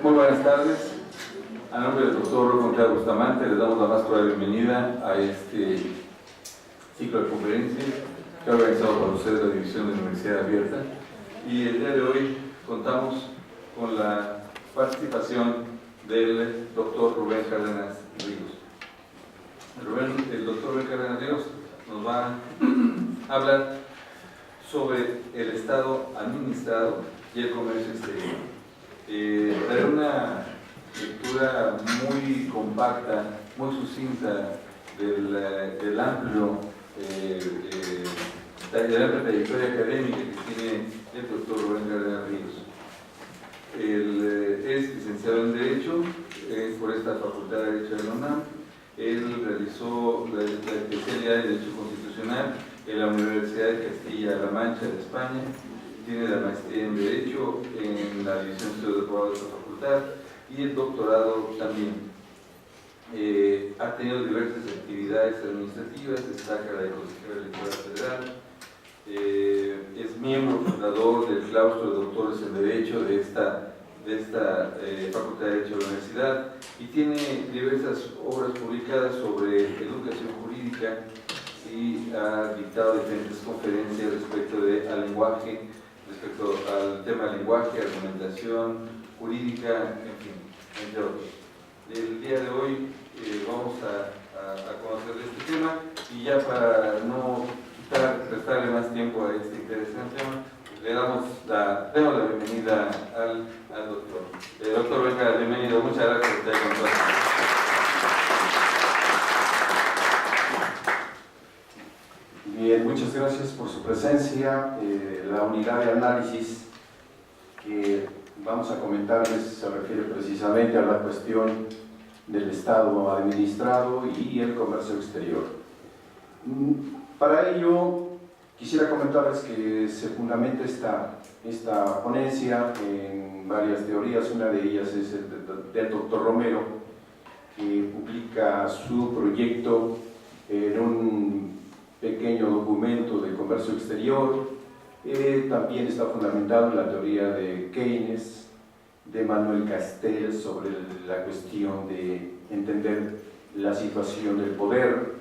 Muy buenas tardes. A nombre del doctor Gonzalo Bustamante les damos la más cordial bienvenida a este ciclo de conferencias que ha organizado para ustedes la División de Universidad Abierta. Y el día de hoy contamos con la participación del doctor Rubén Cárdenas Ríos. El doctor Rubén Cárdenas Ríos nos va a hablar sobre el Estado administrado y el comercio exterior. Daré una lectura muy compacta, muy sucinta de la amplia trayectoria académica que tiene el doctor Rubén Cárdenas Ríos. Él es licenciado en Derecho por esta Facultad de Derecho de la UNAM. Él realizó la especialidad de Derecho Constitucional en la Universidad de Castilla-La Mancha de España. Tiene la maestría en Derecho en la División de Estudios de Abogado de esta facultad y el doctorado también. Ha tenido diversas actividades administrativas, destaca la de consejero electoral federal, es miembro fundador del claustro de doctores en Derecho de esta Facultad de Derecho de la Universidad y tiene diversas obras publicadas sobre educación jurídica y ha dictado diferentes conferencias respecto al tema del lenguaje, argumentación jurídica, en fin, entre otros. El día de hoy vamos a conocer de este tema y ya para no restarle más tiempo a este interesante tema, le damos la bienvenida al doctor. Doctor Benja, bienvenido, muchas gracias por estar con nosotros. Bien, muchas gracias por su presencia. La unidad de análisis que vamos a comentarles se refiere precisamente a la cuestión del Estado administrado y el comercio exterior. Para ello, quisiera comentarles que se fundamenta esta ponencia en varias teorías. Una de ellas es del doctor Romero, que publica su proyecto en un pequeño documento de comercio exterior. También está fundamentado en la teoría de Keynes, de Manuel Castells, sobre la cuestión de entender la situación del poder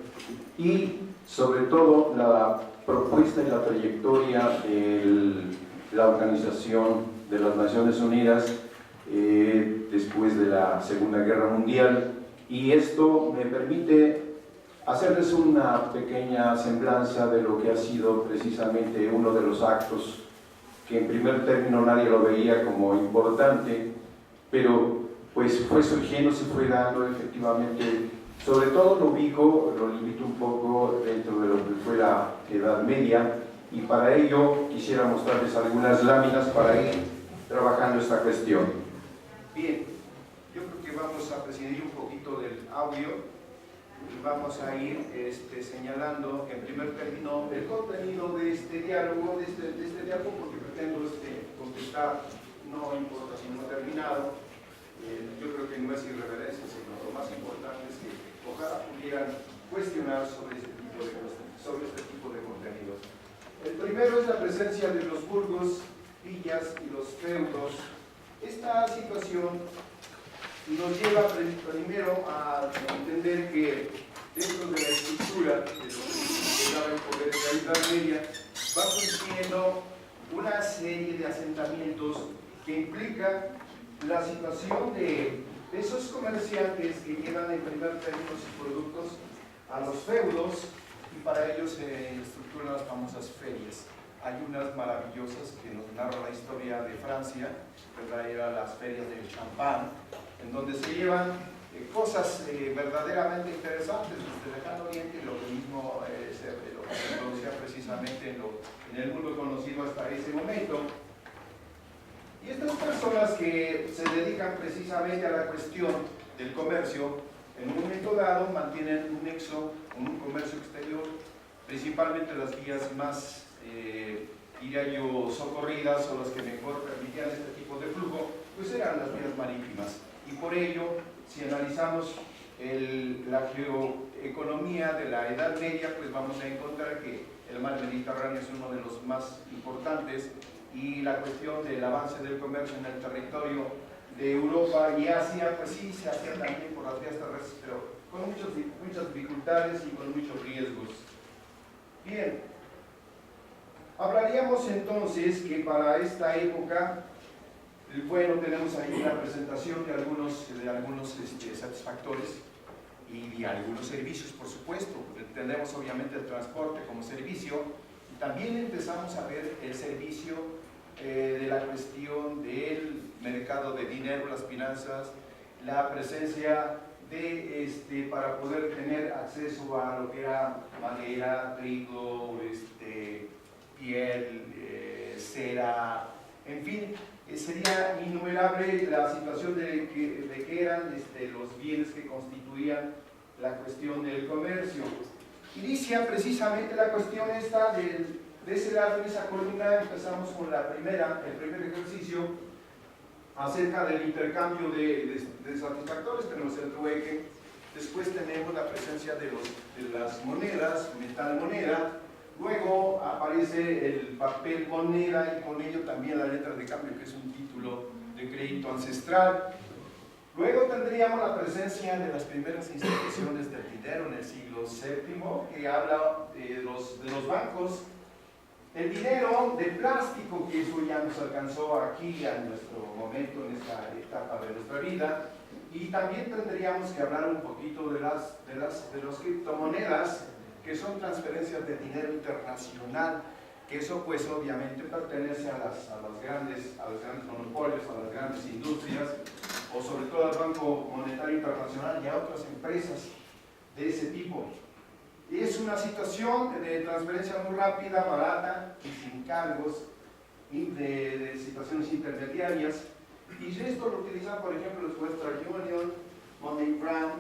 y sobre todo la propuesta y la trayectoria de la Organización de las Naciones Unidas después de la Segunda Guerra Mundial. Y esto me permite hacerles una pequeña semblanza de lo que ha sido precisamente uno de los actos que en primer término nadie lo veía como importante, pero pues fue surgiendo, se fue dando efectivamente. Sobre todo lo limito un poco dentro de lo que fue la Edad Media, y para ello quisiera mostrarles algunas láminas para ir trabajando esta cuestión. Bien, yo creo que vamos a prescindir un poquito del audio y vamos a ir señalando en primer término el contenido de este diálogo, porque pretendo contestar, no importa si no he terminado. Yo creo que no es irreverencia, sino lo más importante es que ojalá pudieran cuestionar sobre este tipo de contenidos. El primero es la presencia de los burgos, villas y los feudos. Esta situación nos lleva primero a entender que dentro de la estructura de lo que se llama el poder de la Edad Media va surgiendo una serie de asentamientos que implica la situación de esos comerciantes que llevan en primer término sus productos a los feudos, y para ello se estructuran las famosas ferias. Hay unas maravillosas que nos narra la historia de Francia, ¿verdad? Eran las ferias del champán, en donde se llevan cosas verdaderamente interesantes desde el lejano oriente, lo que mismo se producía precisamente en el mundo conocido hasta ese momento. Y estas personas que se dedican precisamente a la cuestión del comercio, en un momento dado mantienen un nexo con un comercio exterior, principalmente las vías más, diría yo, socorridas o las que mejor permitían este tipo de flujo, pues eran las vías marítimas. Y por ello, si analizamos la geoeconomía de la Edad Media, pues vamos a encontrar que el mar Mediterráneo es uno de los más importantes, y la cuestión del avance del comercio en el territorio de Europa y Asia, pues sí se hacía también por las vías terrestres, pero con muchas dificultades y con muchos riesgos. Bien, hablaríamos entonces que para esta época, bueno, tenemos ahí una presentación de algunos satisfactores y de algunos servicios, por supuesto. Tenemos obviamente el transporte como servicio y también empezamos a ver el servicio de la cuestión del mercado de dinero, las finanzas, la presencia de, para poder tener acceso a lo que era madera, trigo, piel, cera, en fin, sería innumerable la situación de que eran los bienes que constituían la cuestión del comercio. Inicia precisamente la cuestión esta de ese lado, en esa columna, empezamos con el primer ejercicio acerca del intercambio de satisfactores. Tenemos el trueque, después tenemos la presencia de las monedas, metal moneda, luego aparece el papel moneda y con ello también la letra de cambio, que es un título de crédito ancestral. Luego tendríamos la presencia de las primeras instituciones del dinero en el siglo VII, que habla de los bancos. El dinero de plástico, que eso ya nos alcanzó aquí a nuestro momento, en esta etapa de nuestra vida. Y también tendríamos que hablar un poquito de las criptomonedas, que son transferencias de dinero internacional, que eso pues obviamente pertenece a los grandes monopolios, a las grandes industrias, o sobre todo al Banco Monetario Internacional y a otras empresas de ese tipo. Es una situación de transferencia muy rápida, barata y sin cargos y de situaciones intermediarias. Y esto lo utilizan, por ejemplo, los Western Union, MoneyGram,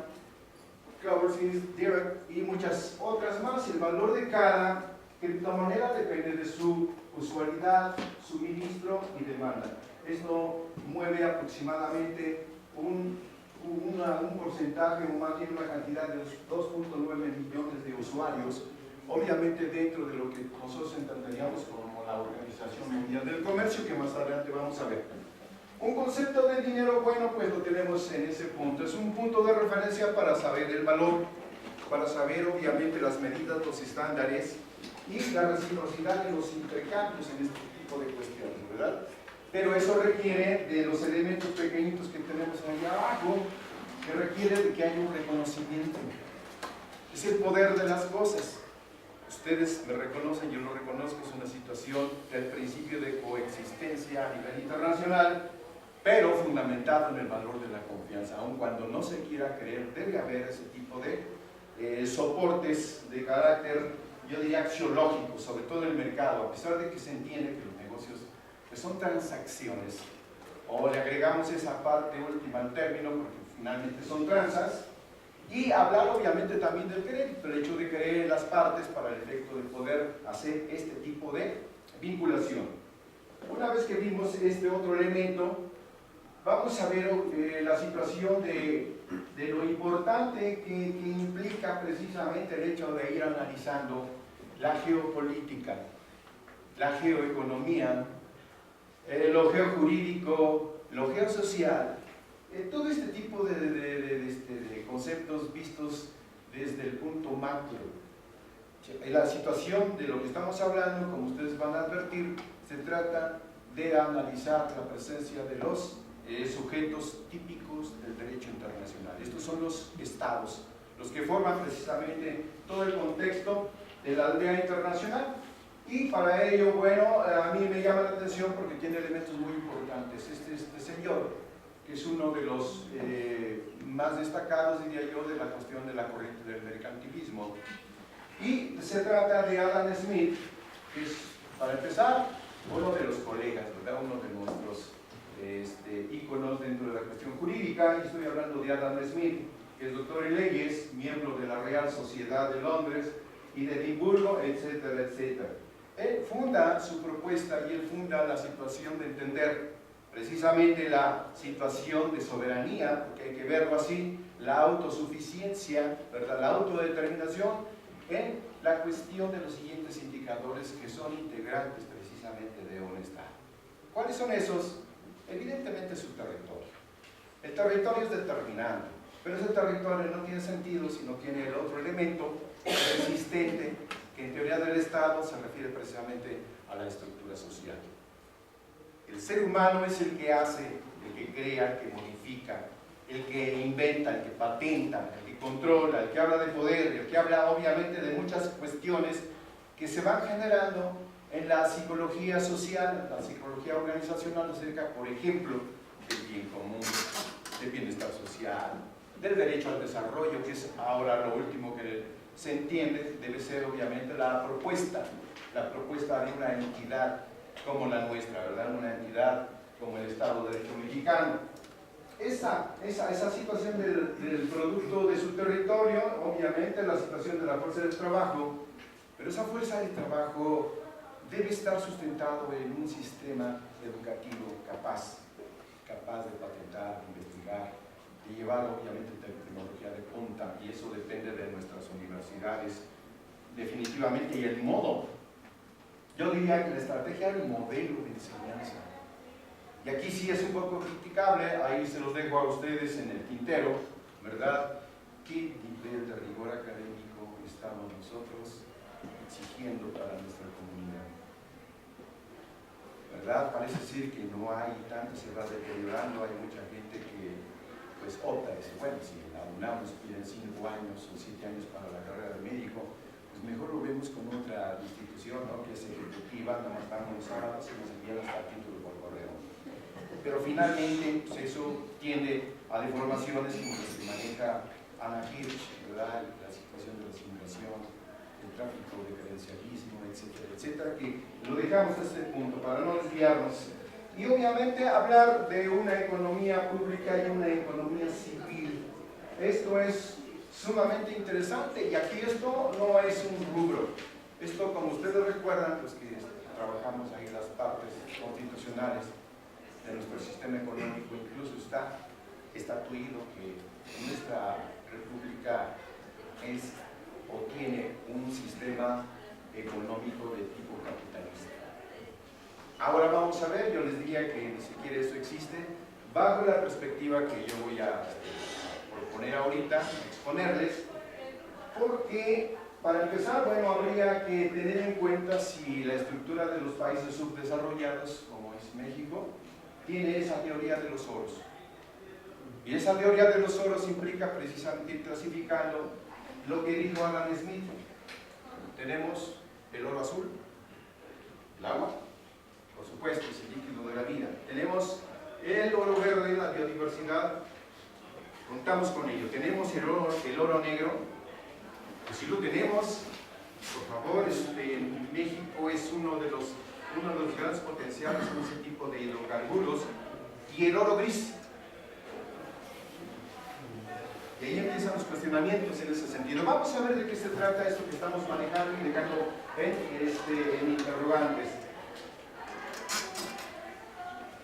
Coversys, Direct y muchas otras más. El valor de cada criptomoneda depende de su usualidad, suministro y demanda. Esto mueve aproximadamente un porcentaje, o más bien una cantidad de 2.9 millones de usuarios, obviamente dentro de lo que nosotros entenderíamos como la Organización Mundial del Comercio, que más adelante vamos a ver. Un concepto de dinero, bueno, pues lo tenemos en ese punto. Es un punto de referencia para saber el valor, para saber obviamente las medidas, los estándares y la reciprocidad de los intercambios en este tipo de cuestiones, ¿verdad? Pero eso requiere de los elementos pequeñitos que tenemos ahí abajo, que requiere de que haya un reconocimiento. Es el poder de las cosas. Ustedes me reconocen, yo lo reconozco, es una situación del principio de coexistencia a nivel internacional, pero fundamentado en el valor de la confianza. Aun cuando no se quiera creer, debe haber ese tipo de soportes de carácter, yo diría, axiológico, sobre todo en el mercado, a pesar de que se entiende que los negocios pues, son transacciones, o le agregamos esa parte última al término, porque finalmente son transas, y hablar obviamente también del crédito, el hecho de creer en las partes para el efecto de poder hacer este tipo de vinculación. Una vez que vimos este otro elemento, vamos a ver la situación de lo importante que implica precisamente el hecho de ir analizando la geopolítica, la geoeconomía, lo geojurídico, lo geosocial, todo este tipo de conceptos vistos desde el punto macro. La situación de lo que estamos hablando, como ustedes van a advertir, se trata de analizar la presencia de los sujetos típicos del derecho internacional. Estos son los estados, los que forman precisamente todo el contexto de la aldea internacional. Y para ello, bueno, a mí me llama la atención porque tiene elementos muy importantes. Este señor, que es uno de los más destacados, diría yo, de la cuestión de la corriente del mercantilismo. Y se trata de Adam Smith, que es, para empezar, uno de los colegas, ¿verdad? Uno de nuestros íconos dentro de la cuestión jurídica. Y estoy hablando de Adam Smith, que es doctor en leyes, miembro de la Real Sociedad de Londres y de Edimburgo, etcétera, etcétera. Él funda su propuesta y él funda la situación de entender precisamente la situación de soberanía, porque hay que verlo así, la autosuficiencia, ¿verdad? La autodeterminación en la cuestión de los siguientes indicadores que son integrantes precisamente de un Estado. ¿Cuáles son esos? Evidentemente su territorio. territorio es determinante, pero ese territorio no tiene sentido si no tiene el otro elemento persistente que en teoría del Estado se refiere precisamente a la estructura social. El ser humano es el que hace, el que crea, el que modifica, el que inventa, el que patenta, el que controla, el que habla de poder, el que habla obviamente de muchas cuestiones que se van generando en la psicología social, la psicología organizacional acerca, por ejemplo, del bien común, del bienestar social, del derecho al desarrollo, que es ahora lo último que se entiende, debe ser obviamente la propuesta de una entidad como la nuestra, ¿verdad? Una entidad como el Estado de Derecho mexicano. Esa situación del producto de su territorio, obviamente la situación de la fuerza del trabajo, pero esa fuerza del trabajo debe estar sustentado en un sistema educativo capaz de patentar, de investigar, de llevar obviamente tecnología de punta, y eso depende de nuestras universidades definitivamente, y el modo. Yo diría que la estrategia es el modelo de enseñanza. Y aquí sí es un poco criticable, ahí se los dejo a ustedes en el tintero, ¿verdad? ¿Qué nivel de rigor académico estamos nosotros exigiendo para nuestra comunidad? ¿Verdad? Parece ser que no hay tanto, se va deteriorando, hay mucha gente que pues opta, dice, bueno, si la UNAM nos piden 5 años o 7 años para la carrera de médico, pues mejor lo vemos con otra institución, ¿no? Que es ejecutiva, nada más vamos los sábados y nos envían hasta el título por correo. Pero finalmente pues eso tiende a deformaciones como las que maneja Ana Hirsch, ¿verdad? La situación de la simulación, el tráfico de credencialismo, etcétera, etcétera, que lo dejamos a este punto para no desviarnos. Y obviamente hablar de una economía pública y una economía civil. Esto es sumamente interesante, y aquí esto no es un rubro. Esto, como ustedes recuerdan, pues que trabajamos ahí las partes constitucionales de nuestro sistema económico, incluso está estatuido que nuestra república es o tiene un sistema económico de tipo capitalista. Ahora vamos a ver, yo les diría que ni siquiera eso existe, bajo la perspectiva que yo voy a proponer ahorita, exponerles, porque para empezar, bueno, habría que tener en cuenta si la estructura de los países subdesarrollados, como es México, tiene esa teoría de los oros. Y esa teoría de los oros implica precisamente ir clasificando lo que dijo Adam Smith. Tenemos el oro azul, el agua, por supuesto, es el líquido de la vida. Tenemos el oro verde, la biodiversidad, contamos con ello. Tenemos el oro negro, pues sí lo tenemos, por favor, México es uno de los grandes potenciales en ese tipo de hidrocarburos. Y el oro gris. Y ahí empiezan los cuestionamientos en ese sentido. Vamos a ver de qué se trata esto que estamos manejando y dejando en interrogantes.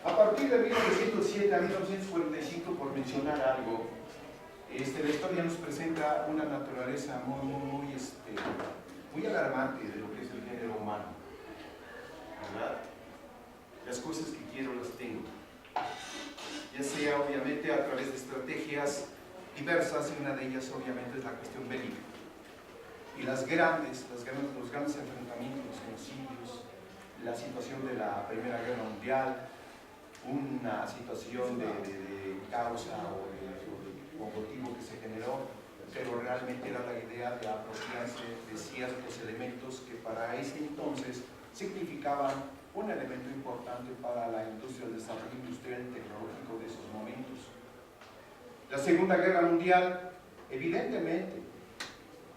A partir de 1907 a 1945, por mencionar algo, la historia nos presenta una naturaleza muy alarmante de lo que es el género humano, ¿verdad? Las cosas que quiero las tengo, ya sea obviamente a través de estrategias diversas, y una de ellas obviamente es la cuestión bélica, y los grandes enfrentamientos, los genocidios, la situación de la Primera Guerra Mundial, una situación de causa o motivo que se generó, pero realmente era la idea de apropiarse de ciertos elementos que para ese entonces significaban un elemento importante para la industria, el desarrollo industrial y tecnológico de esos momentos. La Segunda Guerra Mundial, evidentemente,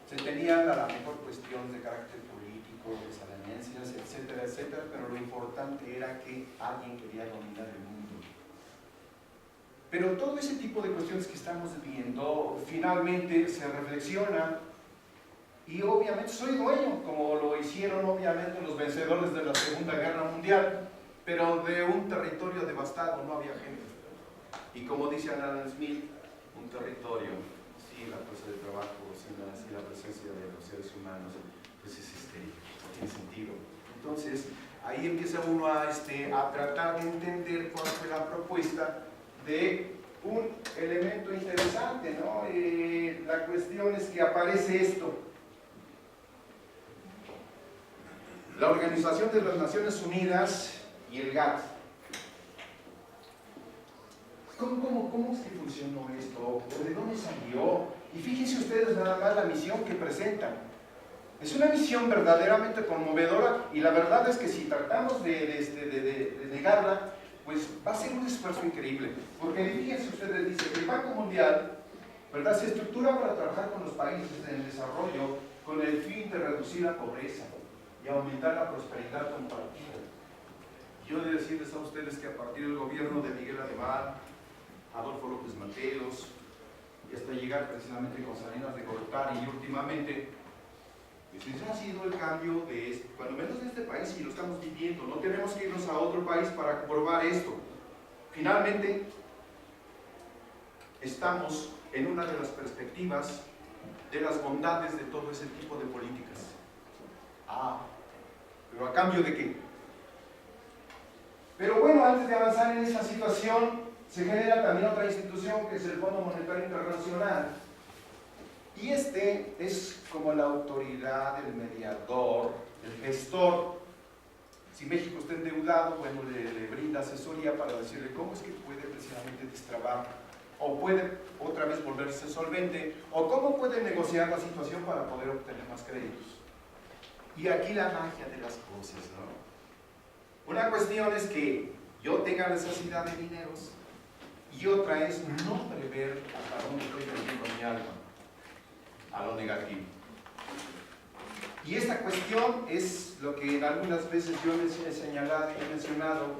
se tenían a la mejor cuestiones de carácter político, desavenencias, etcétera, etcétera, pero lo importante era que alguien quería dominar el mundo. Pero todo ese tipo de cuestiones que estamos viendo, finalmente se reflexiona, y obviamente soy dueño, como lo hicieron obviamente los vencedores de la Segunda Guerra Mundial, pero de un territorio devastado, no había gente. Y como dice Adam Smith, un territorio sin la fuerza de trabajo, sin la presencia de los seres humanos, pues es no tiene sentido. Entonces, ahí empieza uno a tratar de entender cuál fue la propuesta de un interesante, ¿no? La cuestión es que aparece esto. La Organización de las Naciones Unidas y el GATT. ¿Cómo es que funcionó esto? ¿De dónde salió? Y fíjense ustedes nada más la misión que presentan. Es una misión verdaderamente conmovedora y la verdad es que si tratamos de negarla, pues va a ser un esfuerzo increíble. Porque fíjense ustedes, dice que el Banco Mundial, ¿verdad?, se estructura para trabajar con los países en desarrollo con el fin de reducir la pobreza y aumentar la prosperidad compartida. Yo he de decirles a ustedes que a partir del gobierno de Miguel Alemán, Adolfo López Mateos, y hasta llegar precisamente con Salinas de Gortari y últimamente, pues ese ha sido el cambio de esto, cuando menos en este país, y lo estamos viviendo. No tenemos que irnos a otro país para probar esto. Finalmente, estamos en una de las perspectivas de las bondades de todo ese tipo de políticas. ¿Pero a cambio de qué? Pero bueno, antes de avanzar en esa situación, se genera también otra institución que es el Fondo Monetario Internacional. Y este es como la autoridad, el mediador, el gestor. Si México está endeudado, bueno, le brinda asesoría para decirle cómo es que puede precisamente destrabar, o puede otra vez volverse solvente, o cómo puede negociar la situación para poder obtener más créditos. Y aquí la magia de las cosas, ¿no? Una cuestión es que yo tenga necesidad de dineros, y otra es no prever hasta dónde estoy vendiendo mi alma a lo negativo. Y esta cuestión es lo que algunas veces yo les he señalado y he mencionado,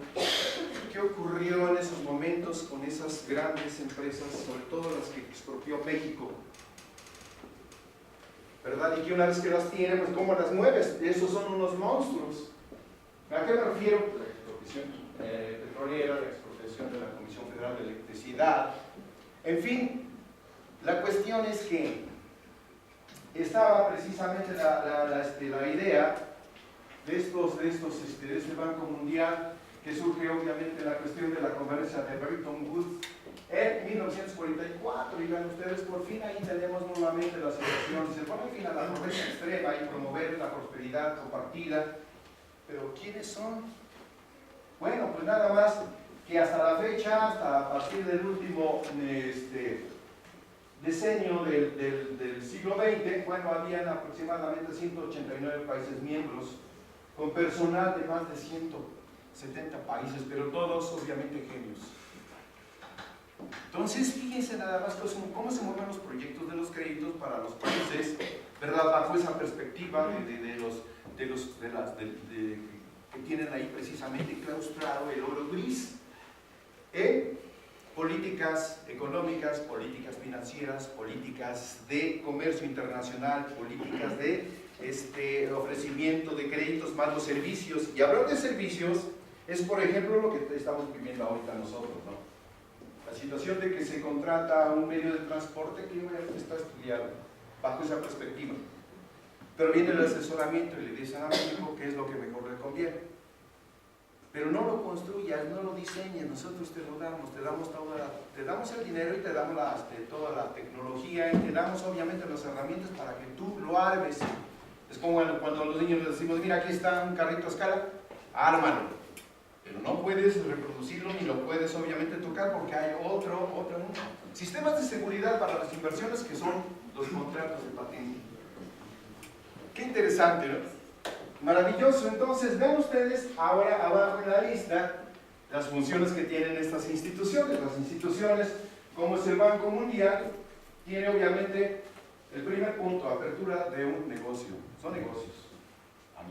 qué ocurrió en esos momentos con esas grandes empresas, sobre todo las que expropió México, ¿verdad? Y que una vez que las tiene, pues ¿cómo las mueves? Esos son unos monstruos. ¿A qué me refiero? La expropiación petrolera, la expropiación de la Comisión Federal de Electricidad, en fin, la cuestión es que estaba precisamente la idea de este Banco Mundial, que surge obviamente la cuestión de la conferencia de Bretton Woods en 1944, y vean ustedes, por fin ahí tenemos nuevamente la situación, se pone fin a la pobreza extrema y promover la prosperidad compartida. Pero ¿quiénes son? Bueno, pues nada más que hasta la fecha, hasta a partir del último decenio del siglo XX, bueno, habían aproximadamente 189 países miembros, con personal de más de 170 países, pero todos obviamente genios. Entonces, fíjense nada más cómo se mueven los proyectos de los créditos para los países, ¿verdad?, bajo esa perspectiva que tienen ahí precisamente claustrado el oro gris en políticas económicas, políticas financieras, políticas de comercio internacional, políticas de ofrecimiento de créditos más los servicios. Y hablar de servicios es, por ejemplo, lo que estamos viviendo ahorita nosotros, ¿no? La situación de que se contrata un medio de transporte que está estudiado bajo esa perspectiva. Pero viene el asesoramiento y le dicen a México qué es lo que mejor le conviene. Pero no lo construyas, no lo diseñes, nosotros te lo damos, te damos el dinero y te damos toda la tecnología y te damos obviamente las herramientas para que tú lo armes. Es como cuando a los niños les decimos, mira, aquí está un carrito a escala, ármalo. Pero no puedes reproducirlo ni lo puedes obviamente tocar porque hay otro. Sistemas de seguridad para las inversiones que son los contratos de patente. Qué interesante, ¿no? Maravilloso. Entonces, ven ustedes ahora abajo en la lista las funciones que tienen estas instituciones. Las instituciones, como es el Banco Mundial, tiene obviamente el primer punto, apertura de un negocio. Son negocios a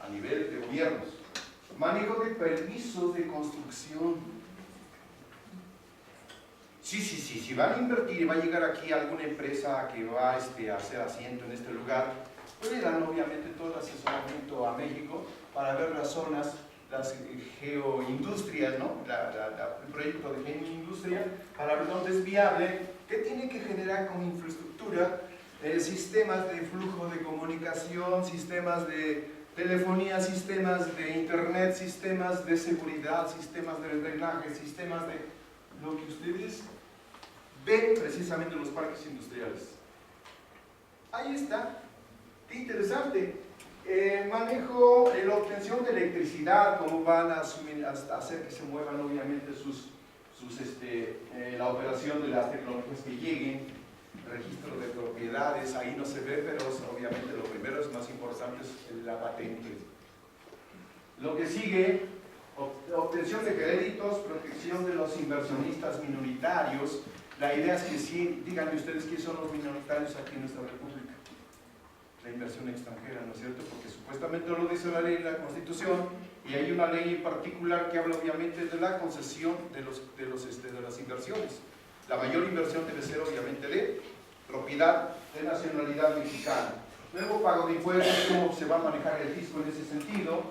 nivel de gobiernos. Manejo de permisos de construcción. Sí, si van a invertir y va a llegar aquí alguna empresa que va a hacer asiento en este lugar, pues le dan obviamente todo el asesoramiento a México para ver las zonas, las geoindustrias, ¿no? El proyecto de geoindustria, para ver dónde es viable, qué tiene que generar como infraestructura, sistemas de flujo de comunicación, sistemas de telefonía, sistemas de internet, sistemas de seguridad, sistemas de drenaje, sistemas de lo que ustedes ve precisamente los parques industriales. Ahí está, qué interesante. Manejo la obtención de electricidad, cómo van a hacer que se muevan obviamente la operación de las tecnologías que lleguen, registro de propiedades, ahí no se ve, pero obviamente lo primero es más importante es la patente. Lo que sigue, obtención de créditos, protección de los inversionistas minoritarios. La idea es que sí, díganme ustedes quiénes son los minoritarios aquí en nuestra república. La inversión extranjera, ¿no es cierto? Porque supuestamente lo dice la ley y la Constitución, y hay una ley en particular que habla obviamente de la concesión de las inversiones. La mayor inversión debe ser obviamente de propiedad de nacionalidad mexicana. Luego, pago de impuestos, cómo se va a manejar el fisco en ese sentido,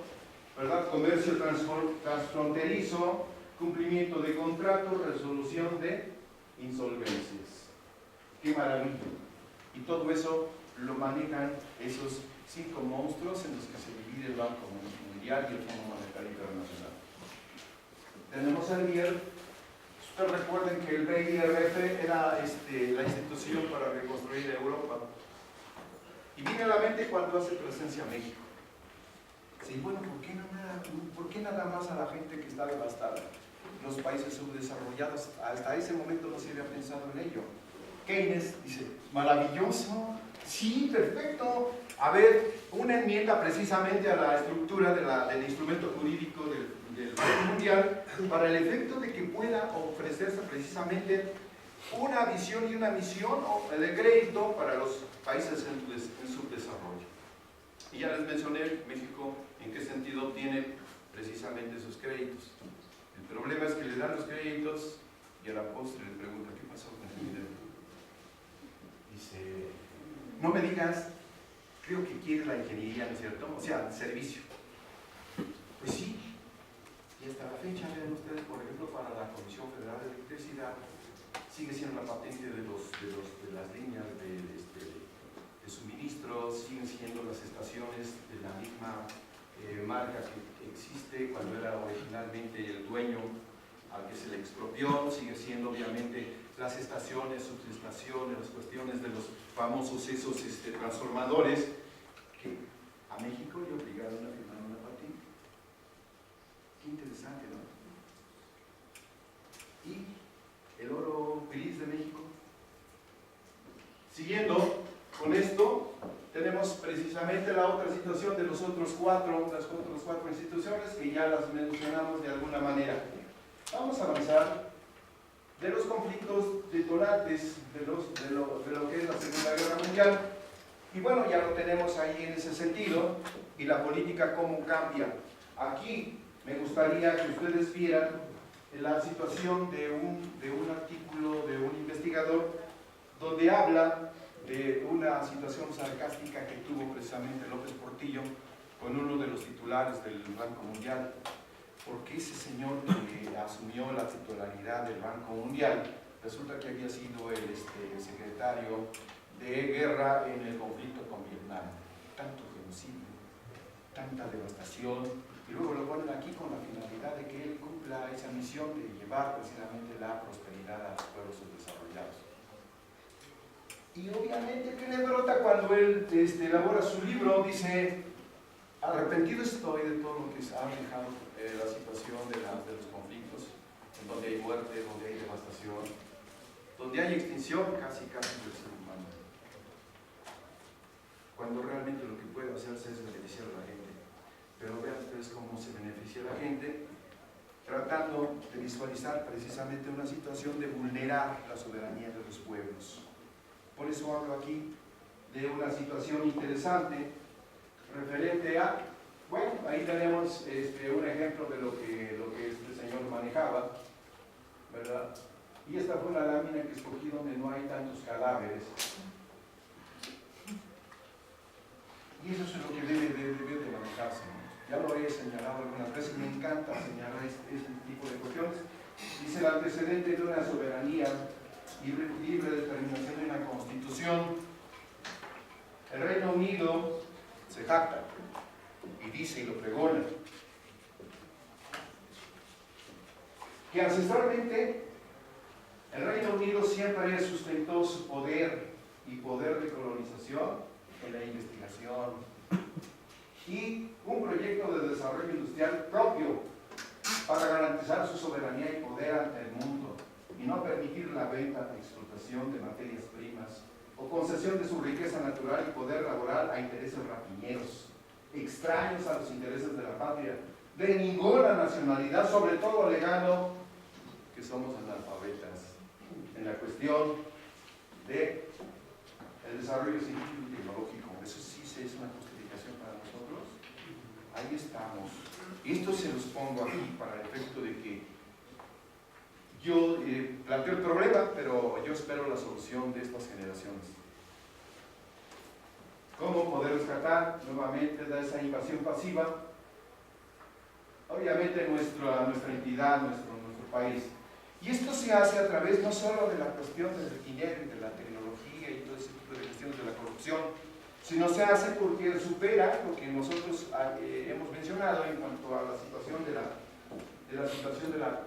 ¿verdad? Comercio transfronterizo, cumplimiento de contratos, resolución de insolvencias. ¡Qué maravilla! Y todo eso lo manejan esos 5 monstruos en los que se divide el Banco Mundial y el Fondo Monetario Internacional. Tenemos el BIR. Ustedes recuerden que el BIRF era la institución para reconstruir Europa. Y viene a la mente cuando hace presencia México. Sí, bueno, ¿por qué nada más a la gente que está devastada? Los países subdesarrollados, hasta ese momento no se había pensado en ello. Keynes dice, maravilloso, sí, perfecto. A ver, una enmienda precisamente a la estructura del instrumento jurídico del Banco Mundial para el efecto de que pueda ofrecerse precisamente una visión y una misión de crédito para los países en subdesarrollo. Y ya les mencioné México en qué sentido obtiene precisamente esos créditos. El problema es que le dan los créditos y a la postre le pregunta, ¿qué pasó con el dinero? Dice, no me digas, creo que quiere la ingeniería, ¿no es cierto? O sea, servicio. Pues sí. Y hasta la fecha, vean ustedes, por ejemplo, para la Comisión Federal de Electricidad, sigue siendo la patente de las líneas de suministro, siguen siendo las estaciones de la misma marca que existe cuando era originalmente el dueño al que se le expropió, sigue siendo obviamente las estaciones, subestaciones, las cuestiones de los famosos esos transformadores que a México le obligaron a firmar una patente. Qué interesante, ¿no? Y el oro gris de México. Siguiendo con esto, tenemos precisamente la otra situación de las otras cuatro instituciones que ya las mencionamos de alguna manera. Vamos a avanzar de los conflictos detonantes de lo que es la Segunda Guerra Mundial. Y bueno, ya lo tenemos ahí en ese sentido, y la política cómo cambia. Aquí me gustaría que ustedes vieran la situación de un artículo de un investigador donde habla de una situación sarcástica que tuvo precisamente López Portillo con uno de los titulares del Banco Mundial, porque ese señor que asumió la titularidad del Banco Mundial resulta que había sido el secretario de guerra en el conflicto con Vietnam. Tanto genocidio, tanta devastación, y luego lo ponen aquí con la finalidad de que él cumpla esa misión de llevar precisamente la prosperidad a los pueblos subdesarrollados. Y obviamente que le brota cuando él elabora su libro, dice, arrepentido estoy de todo lo que ha dejado la situación de los conflictos, en donde hay muerte, donde hay devastación, donde hay extinción casi del ser humano. Cuando realmente lo que puede hacerse es beneficiar a la gente. Pero vean ustedes cómo se beneficia a la gente, tratando de visualizar precisamente una situación de vulnerar la soberanía de los pueblos. Por eso hablo aquí de una situación interesante referente a, bueno, ahí tenemos un ejemplo de lo que este señor manejaba, ¿verdad? Y esta fue una lámina que escogí donde no hay tantos cadáveres. Y eso es lo que debe de manejarse, ¿no? Ya lo he señalado algunas veces, me encanta señalar este tipo de cuestiones. Dice el antecedente de una soberanía libre determinación de una constitución. El Reino Unido se jacta y dice y lo pregona que ancestralmente El Reino Unido siempre sustentó su poder y poder de colonización en la investigación y un proyecto de desarrollo industrial propio para garantizar su soberanía y poder ante el mundo y no permitir la venta e explotación de materias primas o concesión de su riqueza natural y poder laboral a intereses rapiñeros, extraños a los intereses de la patria, de ninguna nacionalidad, sobre todo alegando que somos analfabetas en la cuestión de el desarrollo científico y tecnológico. Eso sí es una justificación para nosotros. Ahí estamos. Esto se los pongo aquí para el efecto de que yo planteo el problema, pero yo espero la solución de estas generaciones. ¿Cómo poder rescatar nuevamente de esa invasión pasiva? Obviamente nuestra entidad, nuestro país. Y esto se hace a través no solo de la cuestión del dinero y de la tecnología y todo ese tipo de cuestiones de la corrupción, sino se hace porque supera lo que nosotros hemos mencionado en cuanto a la situación de la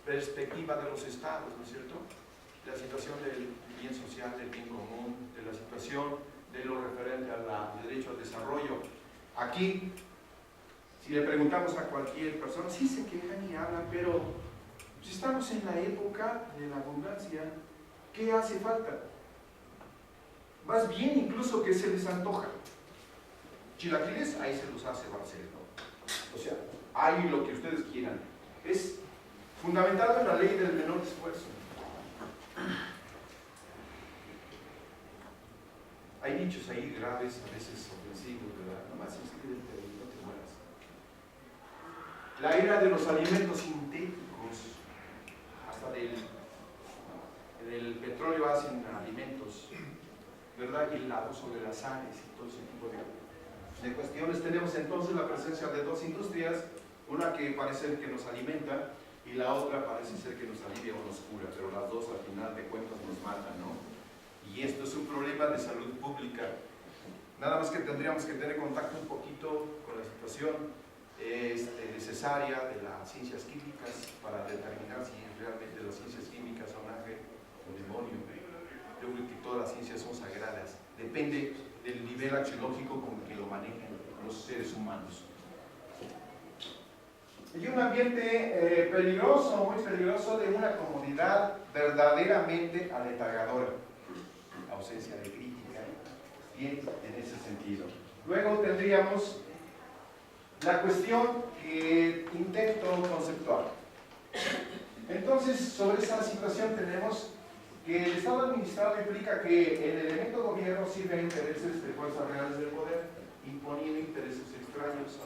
perspectiva de los estados, ¿no es cierto? La situación del bien social, del bien común, de la situación de lo referente al derecho al desarrollo. Aquí, si le preguntamos a cualquier persona, sí se quejan y hablan, pero si estamos en la época de la abundancia, ¿qué hace falta? Más bien incluso que se les antoja. Chilaquiles, ahí se los hace Barcelona. O sea, hay lo que ustedes quieran. Es fundamentado en la ley del menor esfuerzo. Hay dichos ahí graves, a veces ofensivos, ¿verdad? Nomás inscríbete y no te mueras. La era de los alimentos sintéticos, hasta del petróleo hacen alimentos, ¿verdad? Y el abuso de las sales y todo ese tipo de cuestiones. Tenemos entonces la presencia de dos industrias, una que parece que nos alimenta y la otra parece ser que nos alivia o nos cura, pero las dos al final de cuentas nos matan, ¿no? Y esto es un problema de salud pública. Nada más que tendríamos que tener contacto un poquito con la situación necesaria de las ciencias químicas para determinar si realmente las ciencias químicas son ángel o demonio. Yo creo que todas las ciencias son sagradas. Depende del nivel axiológico con que lo manejen los seres humanos. Y un ambiente peligroso, muy peligroso, de una comunidad verdaderamente aletargadora. Ausencia de crítica, bien en ese sentido. Luego tendríamos la cuestión que intento conceptual. Entonces, sobre esa situación tenemos que el Estado administrado implica que el elemento gobierno sirve a intereses de fuerzas reales del poder, imponiendo intereses extraños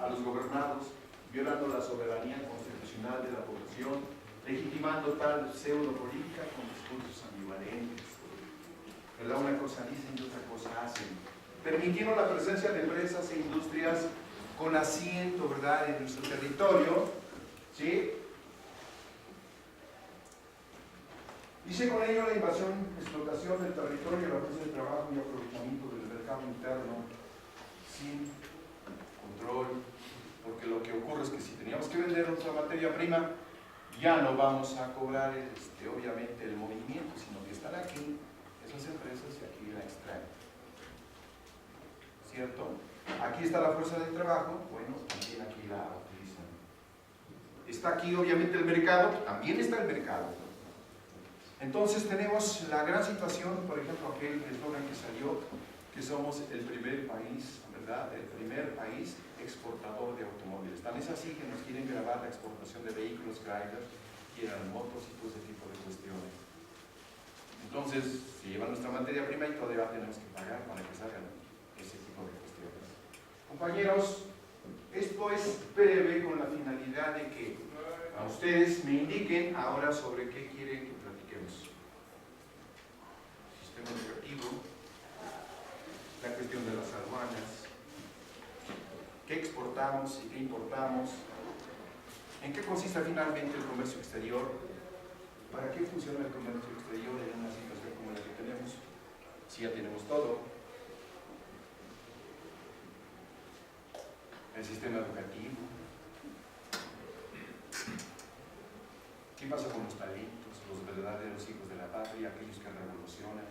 a los gobernados, violando la soberanía constitucional de la población, legitimando tal pseudo-política con discursos ambivalentes. ¿Verdad? Una cosa dicen y otra cosa hacen. Permitiendo la presencia de empresas e industrias con asiento, ¿verdad?, en nuestro territorio, ¿sí? Dice con ello la invasión, explotación del territorio, la fuerza de trabajo y aprovechamiento del mercado interno sin control, porque lo que ocurre es que si teníamos que vender nuestra materia prima, ya no vamos a cobrar obviamente el movimiento, sino que están aquí esas empresas y aquí la extraen. ¿Cierto? Aquí está la fuerza de trabajo, bueno, también aquí la utilizan. Está aquí obviamente el mercado, también está el mercado. Entonces tenemos la gran situación, por ejemplo, aquel eslogan que salió, que somos el primer país, ¿verdad? El primer país exportador de automóviles. Tan es así que nos quieren grabar la exportación de vehículos, trailers, quieran motos y todo ese tipo de cuestiones. Entonces, se lleva nuestra materia prima y todavía tenemos que pagar para que salgan ese tipo de cuestiones. Compañeros, esto es breve con la finalidad de que a ustedes me indiquen ahora sobre qué quieren que platiquemos. Sistema educativo, la cuestión de las aduanas, qué exportamos y qué importamos, en qué consiste finalmente el comercio exterior, para qué funciona el comercio exterior en una situación como la que tenemos, si ya tenemos todo. El sistema educativo. ¿Qué pasa con los talentos, los verdaderos hijos de la patria, aquellos que revolucionan,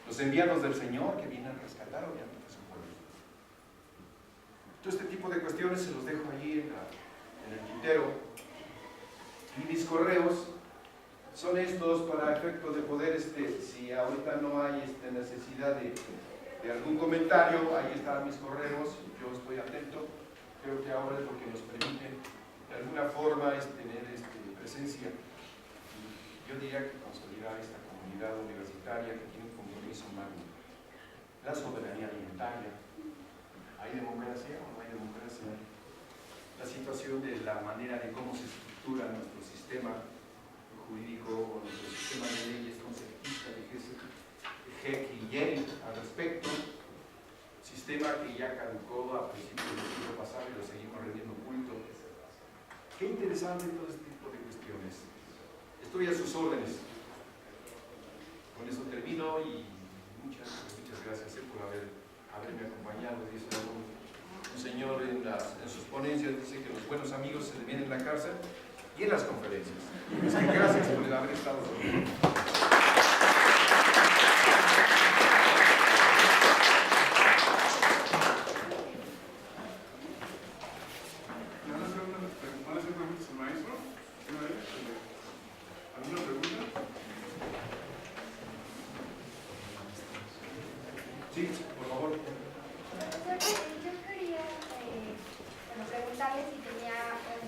los enviados del Señor que vienen a rescatar obviamente a su pueblo. Todo este tipo de cuestiones se los dejo allí en el tintero. Y mis correos son estos para efecto de poder, si ahorita no hay necesidad de algún comentario, ahí están mis correos, yo estoy atento. Creo que ahora es lo que nos permite de alguna forma tener presencia. Yo diría que consolidar esta comunidad universitaria que tiene un compromiso magno. La soberanía alimentaria. ¿Hay democracia o no hay democracia? La situación de la manera de cómo se estructura nuestro sistema jurídico o nuestro sistema de leyes conceptista de Heck y Yale al respecto. Sistema que ya caducó a principios del siglo pasado y lo seguimos rendiendo culto. Qué interesante todo este tipo de cuestiones. Estoy a sus órdenes. Con eso termino y muchas gracias por haberme acompañado. Dice un señor en sus ponencias, dice que los buenos amigos se le vienen en la cárcel y en las conferencias. Así que gracias por haber estado conmigo. ¿Alguna pregunta? Sí, por favor. Yo quería preguntarle si tenía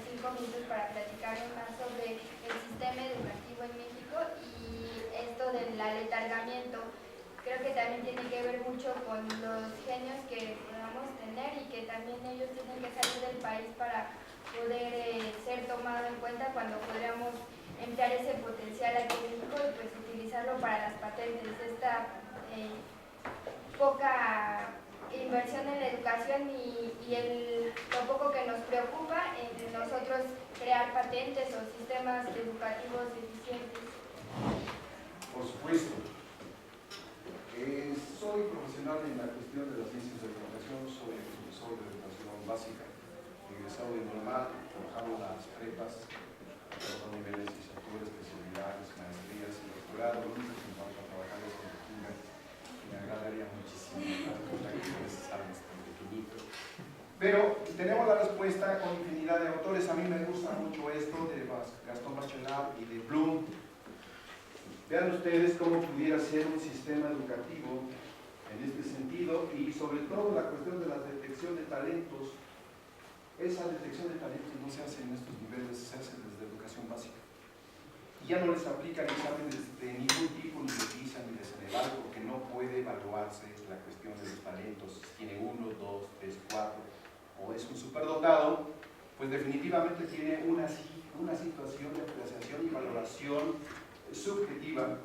5 minutos para platicarme más sobre el sistema educativo en México y esto del aletargamiento. Creo que también tiene que ver mucho con los genios que podamos tener y que también ellos tienen que salir del país para poder ser tomado en cuenta cuando podríamos emplear ese potencial aquí en México y pues utilizarlo para las patentes. Esta poca inversión en la educación y lo poco que nos preocupa en nosotros crear patentes o sistemas educativos eficientes. Por supuesto. Soy profesional en la cuestión de las ciencias de la educación, soy profesor de educación básica, egresado de normal, trabajando en las prepas, a niveles de licenciatura, especialidades, maestrías y doctorado. Lo único que me falta trabajar es en lectura, y me agradaría muchísimo estar que ustedes saben, tan pequeñito. Pero tenemos la respuesta con infinidad de autores. A mí me gusta mucho esto de Gastón Bachelard y de Bloom. Vean ustedes cómo pudiera ser un sistema educativo en este sentido y sobre todo la cuestión de la detección de talentos. Esa detección de talentos no se hace en estos niveles, se hace desde educación básica. Y ya no les aplican exámenes de ningún tipo, ni de PISA, ni de Ceneval, porque no puede evaluarse la cuestión de los talentos. Si tiene 1, 2, 3, 4, o es un superdotado, pues definitivamente tiene una situación de apreciación y valoración subjetiva,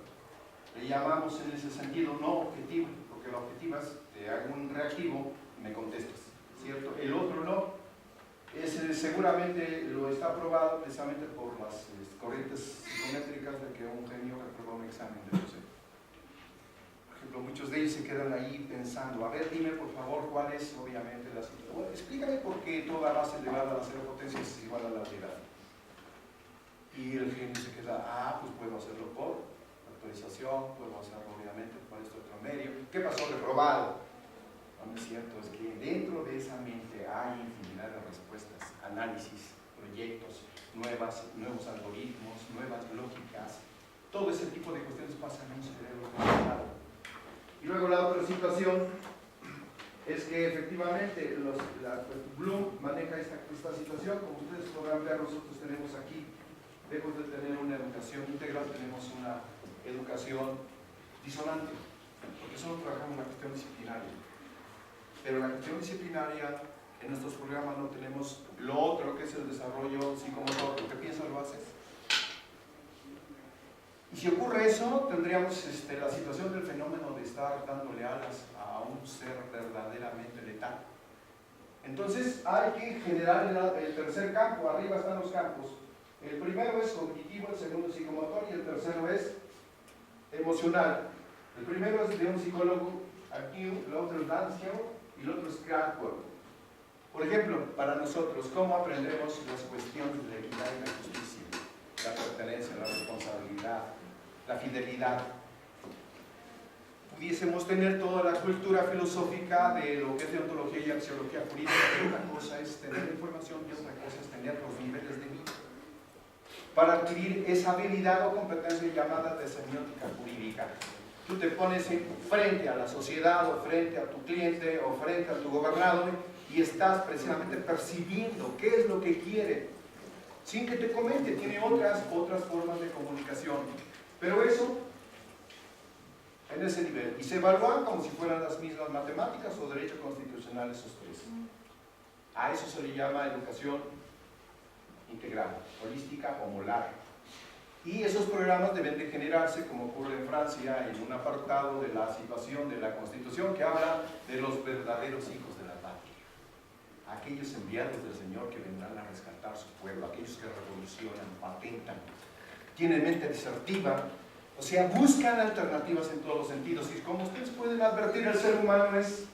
le llamamos en ese sentido no objetiva, porque la objetiva es te hago un reactivo y me contestas, ¿cierto? El otro no, seguramente lo está probado precisamente por las corrientes psicométricas de que un genio reprueba un examen de docente. Por ejemplo, muchos de ellos se quedan ahí pensando, a ver, dime por favor cuál es obviamente la situación. Bueno, explícame por qué toda base elevada a la cero potencia es igual a la unidad. Y el genio se queda, pues puedo hacerlo por autorización, puedo hacerlo obviamente por este otro medio. ¿Qué pasó? Reprobado. No es cierto, es que dentro de esa mente hay infinidad de respuestas, análisis, proyectos, nuevos algoritmos, nuevas lógicas. Todo ese tipo de cuestiones pasan en un cerebro conectado. Y luego la otra situación es que efectivamente Bloom maneja esta situación. Como ustedes podrán ver, nosotros tenemos aquí, lejos de tener una educación integral, tenemos una educación disonante, porque solo trabajamos en la cuestión disciplinaria. Pero en la cuestión disciplinaria, en nuestros programas no tenemos lo otro, que es el desarrollo psicomotor. Lo que piensas lo haces. Y si ocurre eso, tendríamos la situación del fenómeno de estar dándole alas a un ser verdaderamente letal. Entonces hay que generar el tercer campo. Arriba están los campos. El primero es cognitivo, el segundo es psicomotor y el tercero es emocional. El primero es de un psicólogo, aquí, el otro es Lansdale y el otro es Kraftwerk. Por ejemplo, para nosotros, ¿cómo aprendemos las cuestiones de la equidad y la justicia? La pertenencia, la responsabilidad, la fidelidad. Pudiésemos tener toda la cultura filosófica de lo que es deontología y axiología jurídica, pero una cosa es tener información y otra cosa es tener los niveles de vida para adquirir esa habilidad o competencia llamada de semiótica jurídica. Tú te pones frente a la sociedad o frente a tu cliente o frente a tu gobernador y estás precisamente percibiendo qué es lo que quiere, sin que te comente. Tiene otras formas de comunicación, pero eso en ese nivel, y se evalúan como si fueran las mismas matemáticas o derecho constitucional, esos tres. A eso se le llama educación integral, holística o molar. Y esos programas deben de generarse, como ocurre en Francia, en un apartado de la situación de la Constitución que habla de los verdaderos hijos de la patria, aquellos enviados del Señor que vendrán a rescatar su pueblo, aquellos que revolucionan, patentan, tienen mente disertiva, o sea, buscan alternativas en todos los sentidos. Y como ustedes pueden advertir, el ser humano es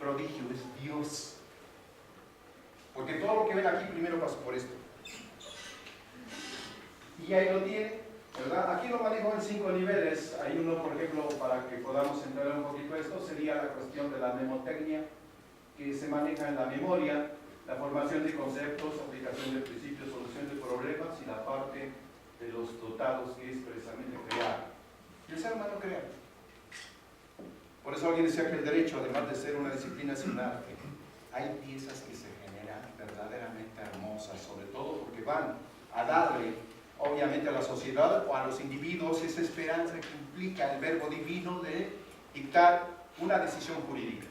prodigio, es Dios. Porque todo lo que ven aquí primero pasa por esto. Y ahí lo tiene, ¿verdad? Aquí lo manejo en 5 niveles. Hay uno, por ejemplo, para que podamos entender un poquito esto, sería la cuestión de la mnemotecnia, que se maneja en la memoria, la formación de conceptos, aplicación de principios, solución de problemas y la parte de los dotados, que es precisamente crear. Y el ser humano crea. Por eso alguien decía que el derecho, además de ser una disciplina, es un arte. Hay piezas que se generan verdaderamente hermosas, sobre todo porque van a darle, obviamente, a la sociedad o a los individuos esa esperanza que implica el verbo divino de dictar una decisión jurídica.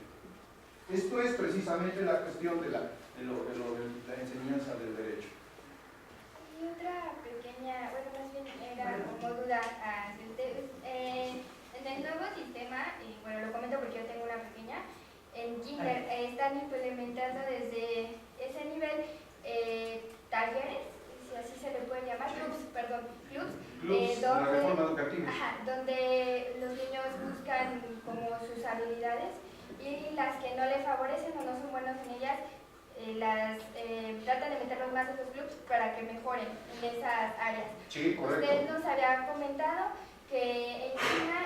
Esto es precisamente la cuestión de la enseñanza del derecho. Y otra pequeña, bueno, más bien era como duda hacia ustedes. En el nuevo sistema, y bueno, lo comento porque yo tengo una pequeña, en Kinder están implementando desde ese nivel talleres, si así se le puede llamar, clubs, la reforma educativa. donde los niños buscan como sus habilidades y las que no le favorecen o no son buenos en ellas, tratan de meterlos más en los clubs para que mejoren en esas áreas. Sí, correcto. Usted nos había comentado que en China,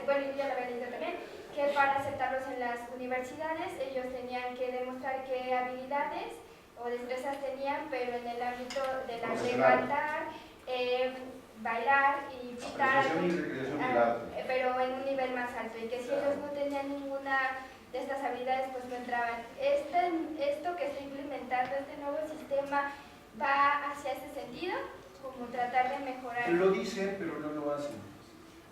bueno, yo ya lo había leído también, que para aceptarlos en las universidades ellos tenían que demostrar qué habilidades o destrezas tenían, pero en el ámbito de cantar, bailar y pintar, pero en un nivel más alto, y que si ellos no tenían ninguna de estas habilidades, pues no entraban. Esto que está implementando este nuevo sistema va hacia ese sentido, como tratar de mejorar. Lo dicen, pero no lo hacen.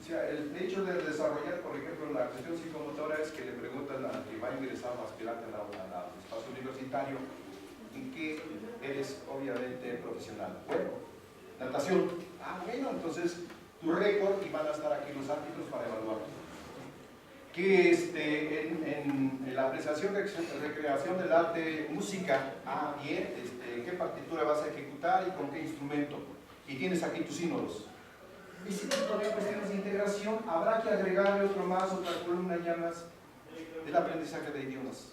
O sea, el hecho de desarrollar, por ejemplo, la cuestión psicomotora es que le preguntan al que va a ingresar a aspirante al espacio universitario, en qué eres obviamente profesional. Bueno, natación. Bueno, entonces tu récord, y van a estar aquí los árbitros para evaluarlo. Que en la apreciación de recreación del arte, música, bien, qué partitura vas a ejecutar y con qué instrumento, y tienes aquí tus sínodos. Ese tipo de cuestiones de integración habrá que agregarle otro más, otra columna ya más del aprendizaje de idiomas.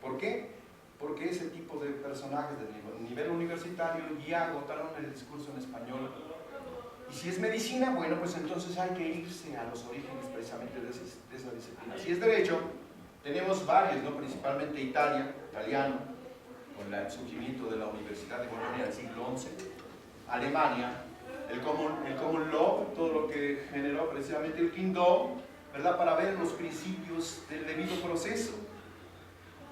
¿Por qué? Porque ese tipo de personajes de nivel universitario ya agotaron el discurso en español. Y si es medicina, bueno, pues entonces hay que irse a los orígenes precisamente de esa disciplina. Si es derecho, tenemos varios, ¿no? Principalmente italiano, con el surgimiento de la Universidad de Bolonia en el siglo XI, Alemania, el common law, todo lo que generó precisamente el Kingdom, ¿verdad? Para ver los principios del debido proceso.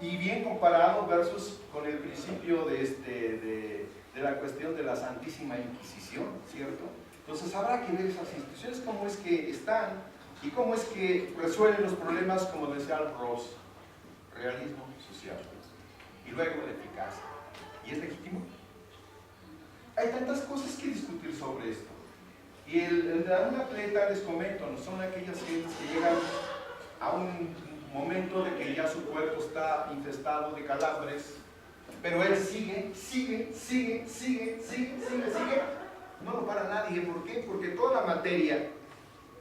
Y bien comparado versus con el principio de la cuestión de la Santísima Inquisición, ¿cierto? Entonces habrá que ver esas instituciones, cómo es que están y cómo es que resuelven los problemas, como decía Ross, realismo social. Y luego la eficacia. ¿Y es legítimo? Hay tantas cosas que discutir sobre esto. Y el de un atleta, les comento, no son aquellas gentes que llegan a un momento de que ya su cuerpo está infestado de calambres, pero él sigue. No lo para nadie. ¿Por qué? Porque toda la materia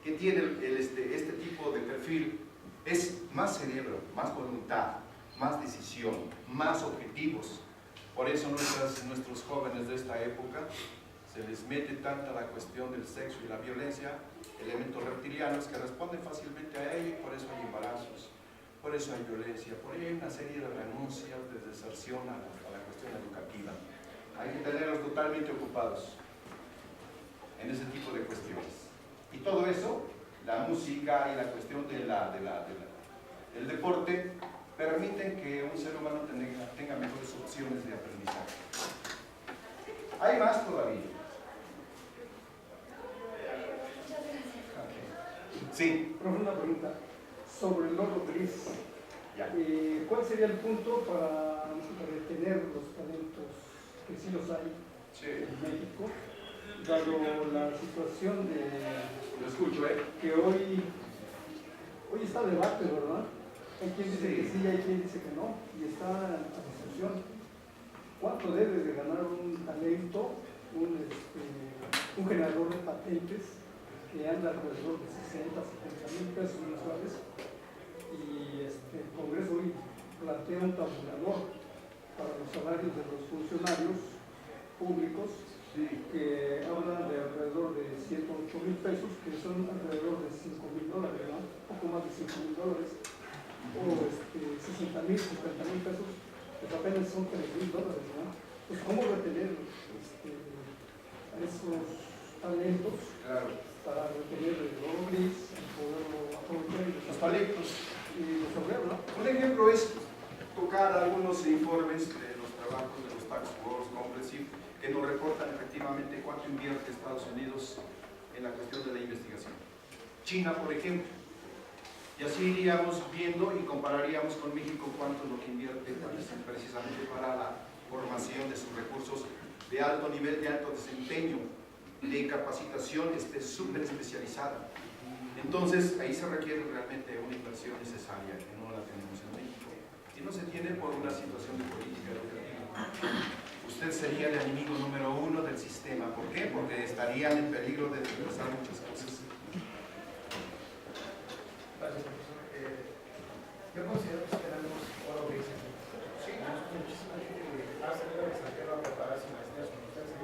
que tiene este tipo de perfil es más cerebro, más voluntad, más decisión, más objetivos. Por eso nuestros jóvenes de esta época se les mete tanta la cuestión del sexo y la violencia, elementos reptilianos que responden fácilmente a ello, y por eso hay embarazos, por eso hay violencia, por ello hay una serie de renuncias, de deserción a la cuestión educativa. Hay que tenerlos totalmente ocupados en ese tipo de cuestiones. Y todo eso, la música y la cuestión del deporte, permiten que un ser humano tenga mejores opciones de aprendizaje. Hay más todavía. Sí. Profe, una pregunta sobre el oro gris. Ya. ¿Cuál sería el punto para retener los talentos que sí los hay en México, dado la situación de Lo escucho, que hoy está debate, ¿verdad? Hay quien dice que sí, hay quien dice que no, y está a discusión. ¿Cuánto debe de ganar un talento, un generador de patentes que anda alrededor de 60, 70 mil pesos mensuales? Y el Congreso hoy plantea un tabulador para los salarios de los funcionarios públicos que hablan de alrededor de 108 mil pesos, que son alrededor de $5,000, ¿no? Poco más de $5,000, o 60 mil, 50 mil pesos, pues apenas son $3,000, ¿no? Pues ¿cómo retener a esos talentos? Claro. Para retener el oro gris, poderlo aprovechar Los talentos. y resolverlo, ¿no? Un ejemplo es tocar algunos informes de los trabajos de los Task Force Comprehensive que nos reportan efectivamente cuánto invierte Estados Unidos en la cuestión de la investigación. China, por ejemplo. Y así iríamos viendo y compararíamos con México cuánto es lo que invierte precisamente para la formación de sus recursos de alto nivel, de alto desempeño, de capacitación súper especializada. Entonces, ahí se requiere realmente una inversión necesaria, que no la tenemos en México. Y no se tiene por una situación de política educativa. Usted sería el enemigo número 1 del sistema. ¿Por qué? Porque estarían en peligro de retrasar muchas cosas. Gracias, profesor. Yo considero que tenemos oro gris aquí. Tenemos muchísima gente que ha salido al extranjero a prepararse maestrías con ustedes,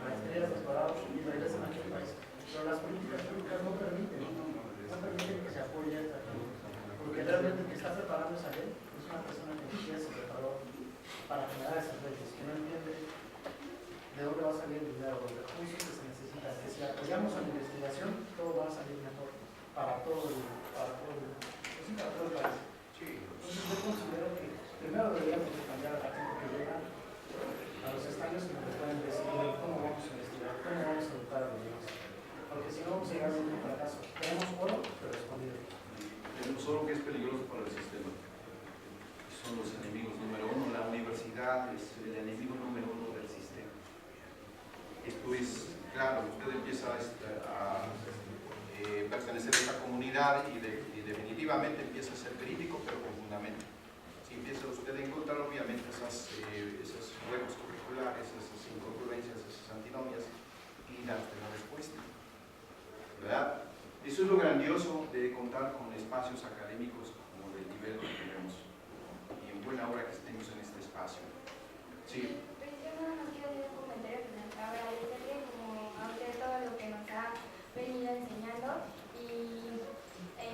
maestrías, doctorados, y regresan aquí al país. Pero las políticas públicas no permiten que se apoye a esta gente. Porque realmente el que está preparando esa ley es una persona que ni siquiera se preparó para generar esas leyes, que no entiende de dónde va a salir el dinero, los recursos que se necesitan, que si apoyamos a la investigación, todo va a salir mejor para todo el país. Entonces yo considero que primero deberíamos cambiar a la gente que llega a los estadios que nos pueden decidir cómo vamos a investigar, cómo vamos a educar a los demás. Porque si no vamos a llegar a un fracaso. Tenemos oro, pero escondido. Tenemos oro que es peligroso para el sistema. Son los enemigos número 1. La universidad es el enemigo número 1 del sistema. Esto es, claro, usted empieza a pertenecer a esta comunidad y definitivamente empieza a ser crítico, pero con fundamento. Si empieza usted a encontrar obviamente esos juegos curriculares, esas incongruencias, esas antinomias, y dar la respuesta, ¿verdad? Eso es lo grandioso de contar con espacios académicos como del nivel que tenemos, y en buena hora que estemos en este espacio. Sí. Pero yo nada más quiero hacer un comentario final. Agradecerle como a usted todo lo que nos ha venido enseñando y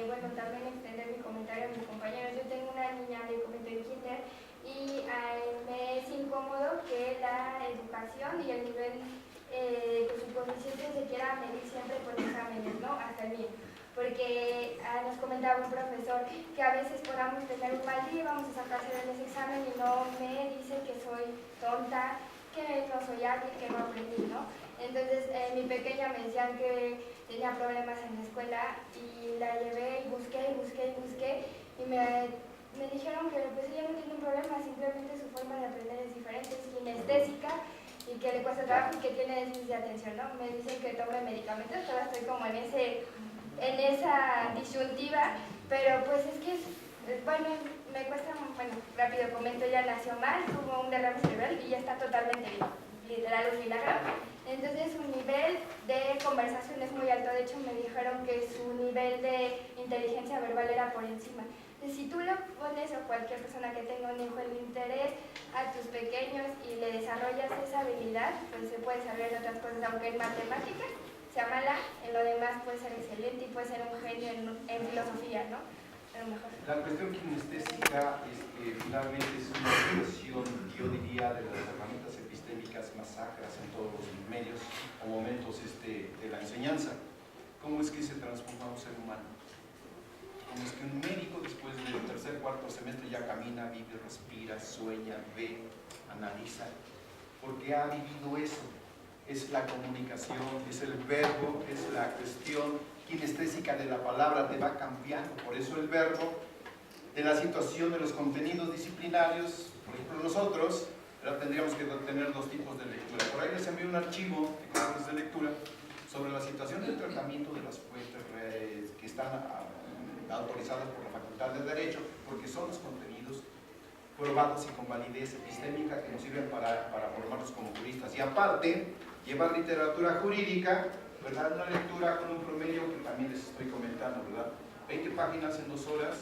bueno, también extender mi comentario a mis compañeros. Yo tengo una niña de comentario kinder y me es incómodo que la educación y el nivel de su coeficiente se quiera medir siempre por exámenes, ¿no? Hasta el mío. Porque nos comentaba un profesor que a veces podamos tener un mal día, vamos a sacarse en ese examen y no me dice que soy tonta, que no soy hábil, que no aprendí, ¿no? Entonces mi pequeña me decían que tenía problemas en la escuela y la llevé y busqué y me dijeron que pues ella no tiene un problema, simplemente su forma de aprender es diferente, es kinestésica y que le cuesta trabajo y que tiene déficit de atención, ¿no? Me dicen que tome medicamentos, todavía estoy como en esa disyuntiva, pero pues es que bueno, me cuesta, bueno, rápido comento, ella nació mal, tuvo un derrame cerebral y ya está totalmente bien, literal un milagro. Entonces su nivel de conversación es muy alto, de hecho me dijeron que su nivel de inteligencia verbal era por encima. Si tú le pones a cualquier persona que tenga un hijo el interés a tus pequeños y le desarrollas esa habilidad, pues se puede desarrollar en otras cosas, aunque en matemáticas sea mala, en lo demás puede ser excelente y puede ser un genio en filosofía, ¿no? A lo mejor. La cuestión kinestésica finalmente es una expresión, yo diría, de las herramientas epistémicas más sacras en todos los medios o momentos de la enseñanza. ¿Cómo es que se transforma un ser humano? ¿Cómo es que un médico después del tercer, cuarto semestre ya camina, vive, respira, sueña, ve, analiza? Porque ha vivido eso. Es la comunicación, es el verbo, es la cuestión kinestésica de la palabra, te va cambiando. Por eso el verbo de la situación de los contenidos disciplinarios, por ejemplo nosotros tendríamos que tener dos tipos de lectura. Por ahí les envío un archivo de controles de lectura sobre la situación del tratamiento de las fuentes que están autorizadas por la Facultad de Derecho, porque son los contenidos probados y con validez epistémica que nos sirven para formarnos como juristas. Y aparte, llevar literatura jurídica, ¿verdad? Una lectura con un promedio que también les estoy comentando, ¿verdad? 20 páginas en 2 horas,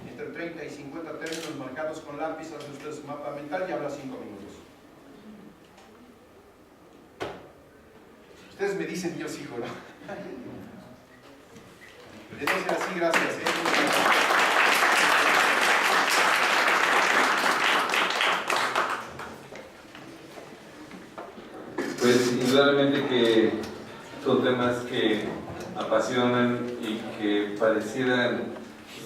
entre 30 y 50 términos marcados con lápiz, hace usted su mapa mental y habla 5 minutos. Ustedes me dicen, yo sigo, ¿no? De no ser así, gracias. Pues indudablemente que son temas que apasionan y que parecieran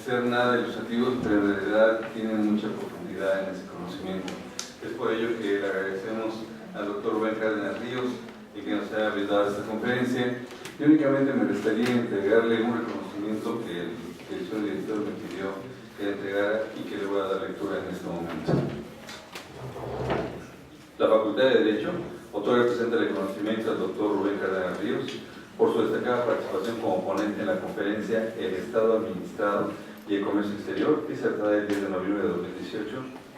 ser nada ilustrativos, pero en realidad tienen mucha profundidad en ese conocimiento. Es por ello que le agradecemos al doctor Rubén Cárdenas Ríos y que nos haya brindado esta conferencia. Y únicamente me restaría entregarle un reconocimiento que el señor director me pidió que le entregara y que le voy a dar lectura en este momento. La Facultad de Derecho otorga y presenta el reconocimiento al doctor Rubén Cárdenas Ríos por su destacada participación como ponente en la conferencia El Estado Administrado y el Comercio Exterior, disertada el 10 de noviembre de 2018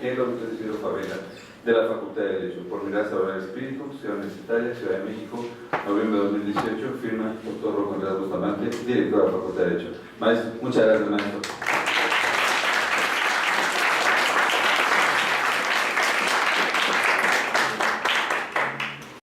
en la Universidad Isidro Fabela de la Facultad de Derecho, por mirar sobre el espíritu, Ciudad Universitaria, Ciudad de México, noviembre de 2018, firma doctor Rocco Andrés Bustamante, director de la Facultad de Derecho. Maestro, muchas gracias, maestro.